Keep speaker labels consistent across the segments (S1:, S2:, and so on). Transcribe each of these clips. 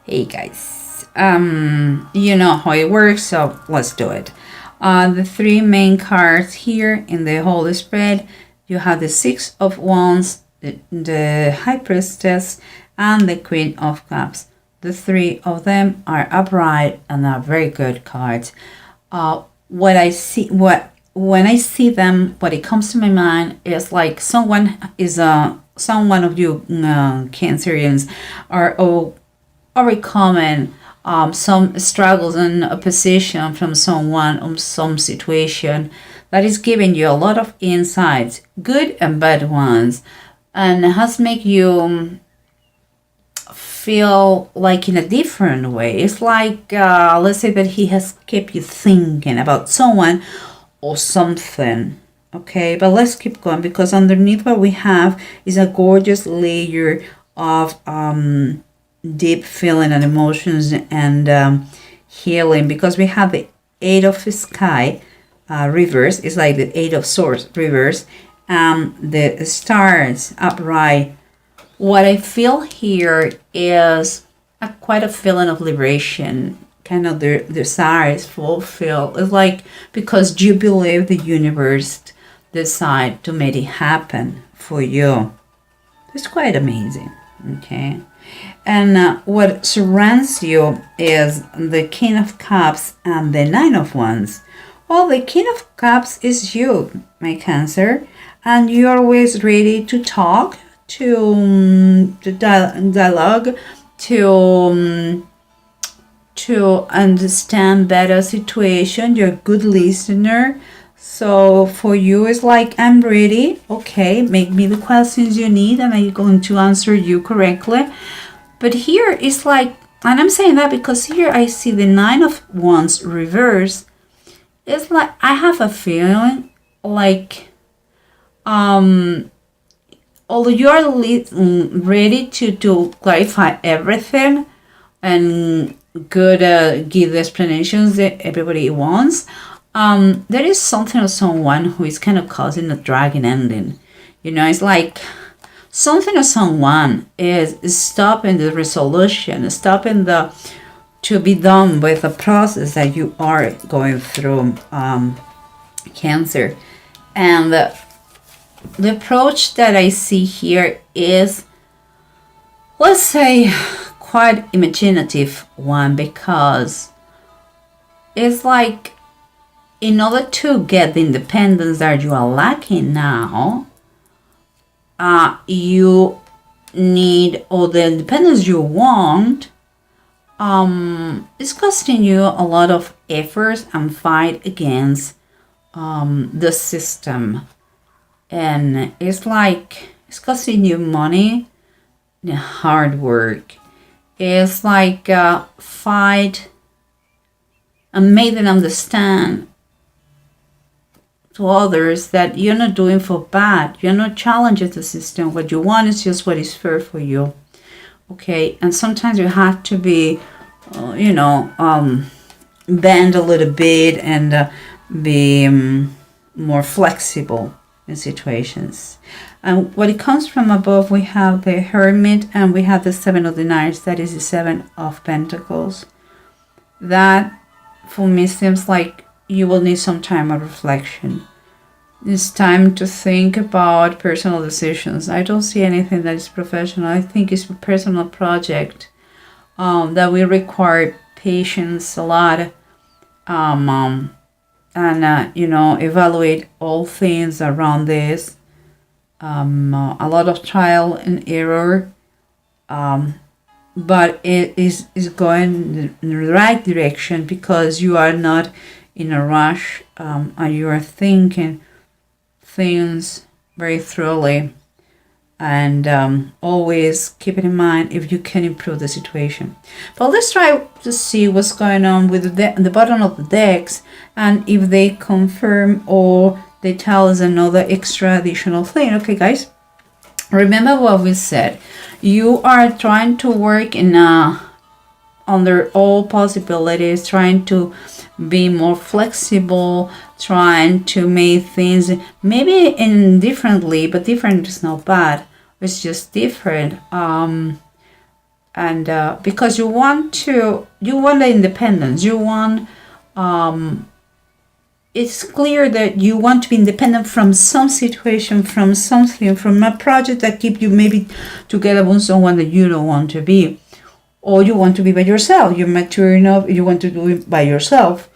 S1: Hey guys, you know how it works, so let's do it. The three main cards here in the whole spread, you have the Six of Wands, the High Priestess, and the Queen of Cups. The three of them are upright and are very good cards. When I see them, what it comes to my mind is like someone of you Cancerians are overcoming some struggles and opposition from someone or some situation that is giving you a lot of insights, good and bad ones, and has made you feel like in a different way. It's like, let's say that he has kept you thinking about someone or something. Okay, but let's keep going, because underneath what we have is a gorgeous layer of deep feeling and emotions and healing, because we have the Eight of Sky reverse. It's like the Eight of Swords reverse, the stars upright. What I feel here is quite a feeling of liberation, kind of the desire is fulfilled. It's like because you believe the universe decide to make it happen for you. It's quite amazing. Okay. And what surrounds you is the King of Cups and the Nine of Wands. Well, the King of Cups is you, my Cancer, and you're always ready to talk, to dialogue, to understand better situation. You're a good listener. So for you, it's like, I'm ready. Okay, make me the questions you need and I'm going to answer you correctly. But here it's like, and I'm saying that because here I see the Nine of Wands reverse. It's like I have a feeling like, although you are ready to clarify everything and good give the explanations that everybody wants, there is something of someone who is kind of causing a dragging ending. You know, it's like something or someone is stopping the resolution, stopping to be done with the process that you are going through, Cancer. And the approach that I see here is, let's say, quite imaginative one, because it's like, in order to get the independence that you are lacking now, you need, or the independence you want, it's costing you a lot of efforts and fight against the system. And it's like, it's costing you money and hard work. It's like fight and make them understand to others that you're not doing for bad. You're not challenging the system. What you want is just what is fair for you. Okay, and sometimes you have to be, bend a little bit and be more flexible in situations. And when it comes from above, we have the Hermit and we have the Seven of the Knights. That is the Seven of Pentacles. That, for me, seems like you will need some time of reflection. It's time to think about personal decisions. I don't see anything that is professional. I think it's a personal project that will require patience a lot, and evaluate all things around this. A lot of trial and error, but it is going in the right direction because you are not in a rush, and you are thinking things very thoroughly, and always keep it in mind if you can improve the situation. But let's try to see what's going on with the bottom of the decks, and if they confirm or they tell us another extra additional thing. Okay, guys, remember what we said. You are trying to work in under all possibilities, trying to be more flexible, trying to make things maybe in differently, but different is not bad. It's just different. And because you want the independence, you want, it's clear that you want to be independent from some situation, from something, from a project that keep you maybe together with someone that you don't want to be, or you want to be by yourself. You're mature enough, you want to do it by yourself.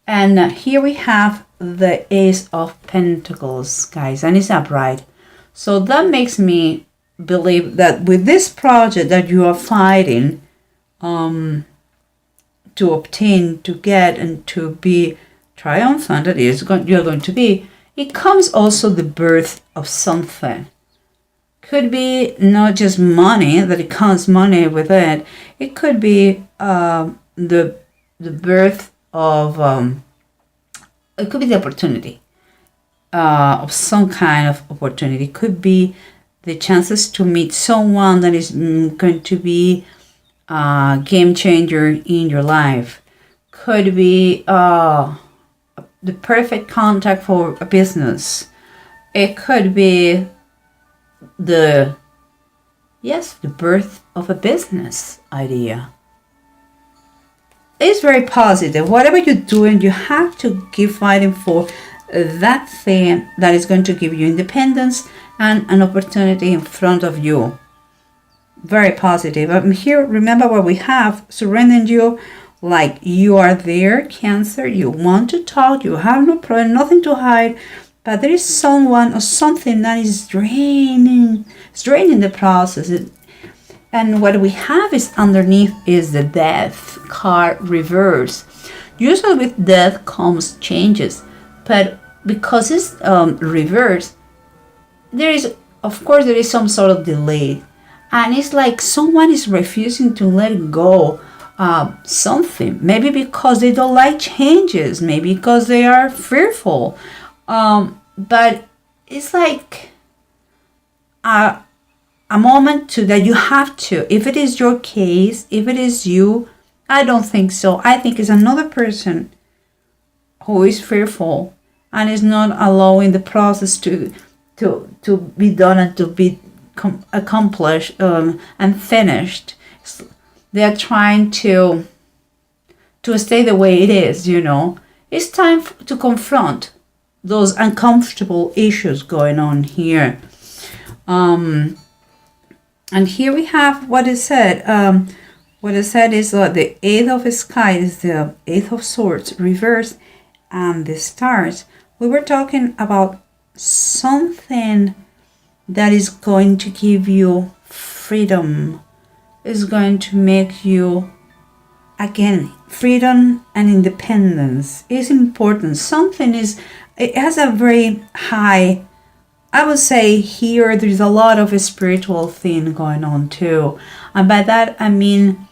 S1: And here we have the Ace of Pentacles, guys, and it's upright. So that makes me believe that with this project that you are fighting to obtain, to get, and to be triumphant, that is, you're going to be, it comes also the birth of something. Could be not just money, that it comes money with it. It could be the birth of, it could be the opportunity of some kind of opportunity. It could be the chances to meet someone that is going to be a game changer in your life. Could be the perfect contact for a business. It could be the birth of a business idea. It's very positive. Whatever you're doing, you have to keep fighting for that thing that is going to give you independence and an opportunity in front of you. Very positive. Here, remember what we have, surrendering you, like you are there, Cancer. You want to talk, you have no problem, nothing to hide, but there is someone or something that is draining the process. And what we have is underneath is the Death card reverse. Usually with death comes changes, but because it's reversed, there is some sort of delay, and it's like someone is refusing to let go something, maybe because they don't like changes, maybe because they are fearful, but it's like a moment that you have to, if it is your case, if it is you. I don't think so. I think it's another person who is fearful and is not allowing the process to be done and to be accomplished and finished. They are trying to stay the way it is, It's time to confront those uncomfortable issues going on here. And here we have what is said. What is said is the Eight of Sky is the Eight of Swords reversed, and the Stars. We were talking about something that is going to give you freedom, is going to make you, again, freedom and independence is important. It has a very high, I would say here there's a lot of a spiritual thing going on too. And by that I mean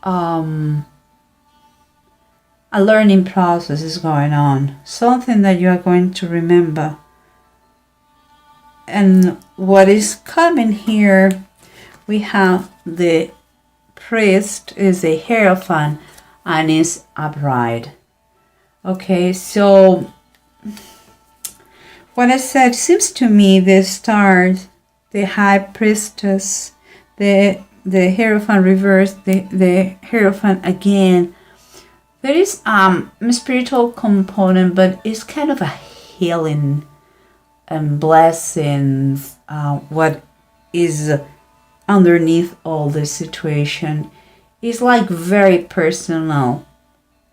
S1: a learning process is going on. Something that you are going to remember. And what is coming here, we have the Priest is a Hierophant and is upright. Okay, so what I said, seems to me the Stars, the High Priestess, the Hierophant reversed, the Hierophant again. There is a spiritual component, but it's kind of a healing and blessings. What is underneath all this situation is like very personal.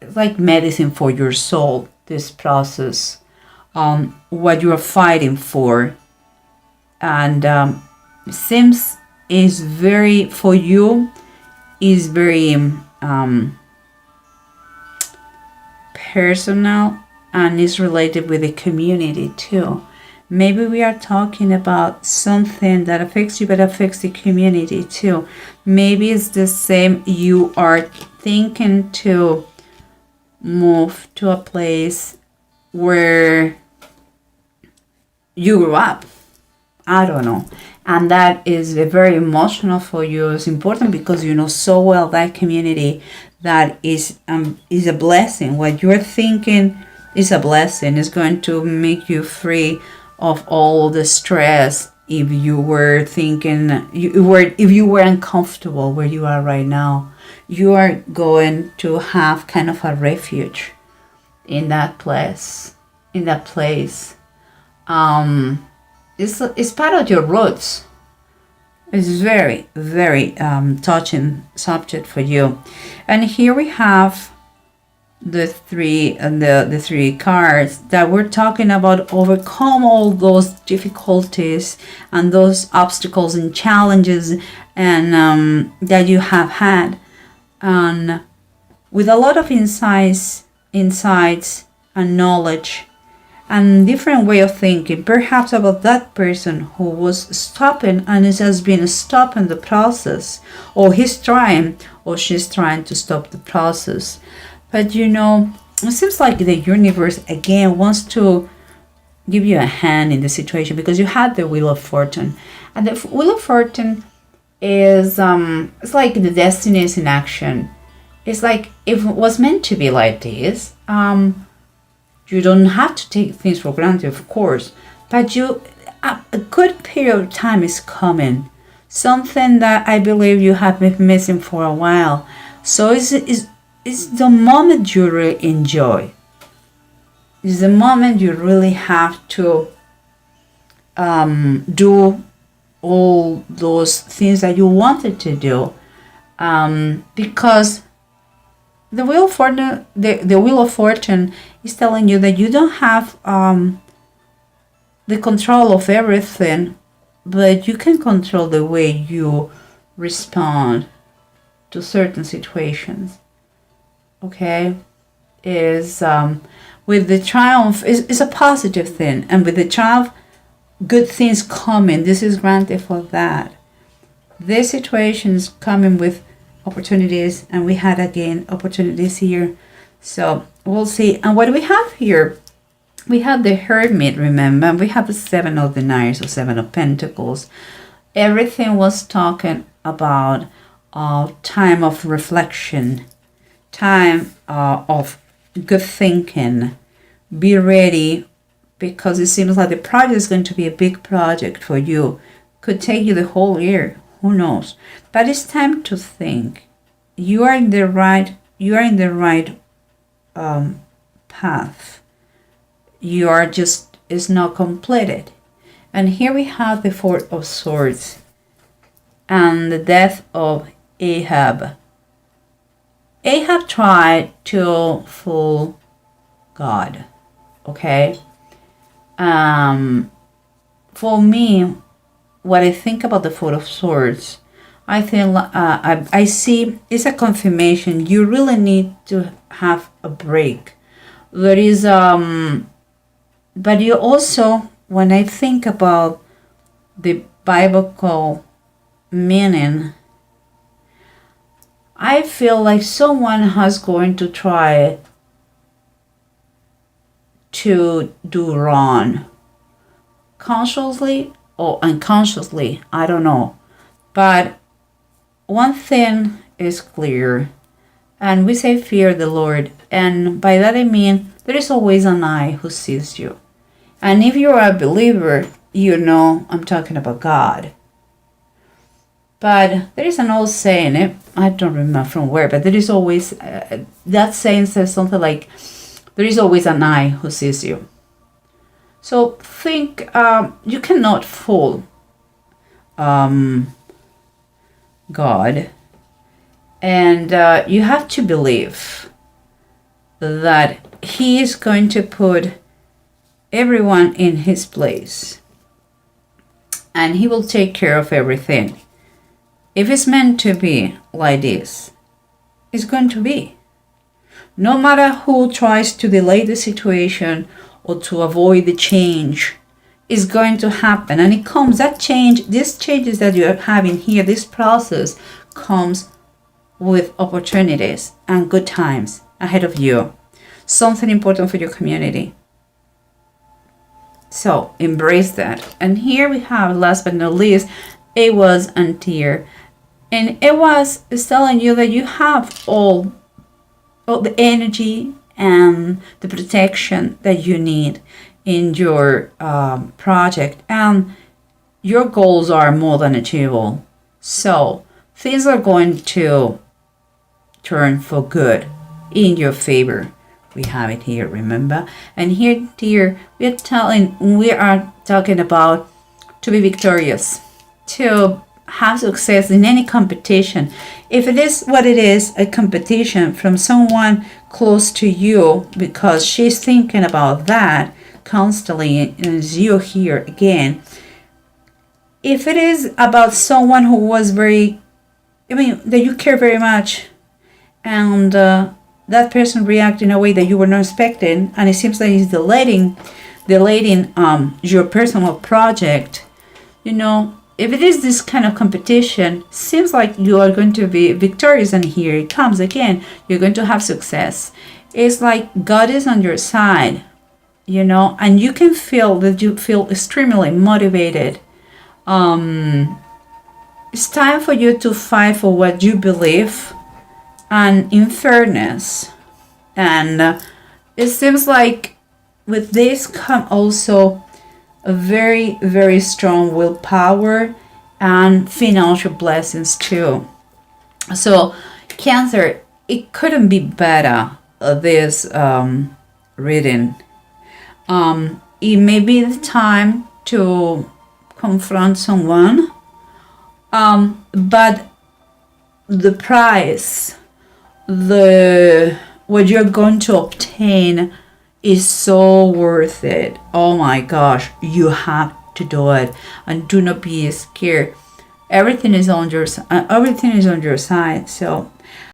S1: It's like medicine for your soul, this process. What you are fighting for. And seems is very, for you, is very personal and is related with the community too. Maybe we are talking about something that affects you but affects the community too. Maybe it's the same, you are thinking to move to a place where you grew up. I don't know. And that is very emotional for you. It's important because you know so well that community that is a blessing. What you're thinking is a blessing. It's going to make you free of all the stress if you were thinking, if you were uncomfortable where you are right now, you are going to have kind of a refuge in that place. It's part of your roots. It's very, very touching subject for you. And here we have the three cards that we're talking about overcome all those difficulties and those obstacles and challenges and that you have had, and with a lot of insights and knowledge and different way of thinking, perhaps about that person who was stopping and it has been stopping the process, or he's trying or she's trying to stop the process. But it seems like the universe again wants to give you a hand in the situation, because you had the Wheel of Fortune. And the Wheel of Fortune is it's like the destiny is in action. It's like if it was meant to be like this, you don't have to take things for granted, of course, but a good period of time is coming. Something that I believe you have been missing for a while. So it's the moment you really enjoy. It's the moment you really have to do all those things that you wanted to do, because the Wheel of Fortune, the Wheel of Fortune is telling you that you don't have the control of everything, but you can control the way you respond to certain situations. Okay, is with the triumph is a positive thing, and with the triumph, good things coming. This is granted for that. This situation is coming with opportunities, and we had again opportunities here. So we'll see. And what we have here, we have the Hermit, remember? We have the Seven of the Knights, or Seven of Pentacles. Everything was talking about time of reflection, time of good thinking. Be ready, because it seems like the project is going to be a big project for you. Could take you the whole year. Who knows? But it's time to think. You are in the right path. You are just, it's not completed. And here we have the Four of Swords and the death of Ahab. Ahab tried to fool God. Okay? For me, what I think about the Four of Swords, I think I see it's a confirmation. You really need to have a break. There is but you also, when I think about the biblical meaning, I feel like someone has going to try to do wrong, consciously or unconsciously, I don't know. But one thing is clear, and we say fear the Lord, and by that I mean there is always an eye who sees you. And if you're a believer, you know I'm talking about God. But there is an old saying, I don't remember from where, but there is always, that saying says something like, there is always an eye who sees you. So think, you cannot fool God. And you have to believe that He is going to put everyone in His place. And He will take care of everything. If it's meant to be like this, it's going to be. No matter who tries to delay the situation or to avoid the change, it's going to happen. And it comes, that change, these changes that you are having here, this process comes with opportunities and good times ahead of you. Something important for your community. So embrace that. And here we have, last but not least, Ahaz and Tyr. And Ahaz is telling you that you have all the energy and the protection that you need in your project. And your goals are more than achievable. So things are going to turn for good in your favor. We have it here, remember? And here, dear, we are talking about to be victorious, to have success in any competition. If it is what it is, a competition from someone close to you, because she's thinking about that constantly, as you here again. If it is about someone who was that you care very much, and that person react in a way that you were not expecting, and it seems that he's delaying your personal project, if it is this kind of competition, seems like you are going to be victorious, and here it comes again. You're going to have success. It's like God is on your side, and you can feel that you feel extremely motivated. It's time for you to fight for what you believe, and in fairness. And it seems like with this come also a very, very strong willpower and financial blessings too. So Cancer, it couldn't be better, this reading. It may be the time to confront someone, but the price, what you're going to obtain is so worth it. Oh my gosh, you have to do it, and do not be scared. Everything is on your side. So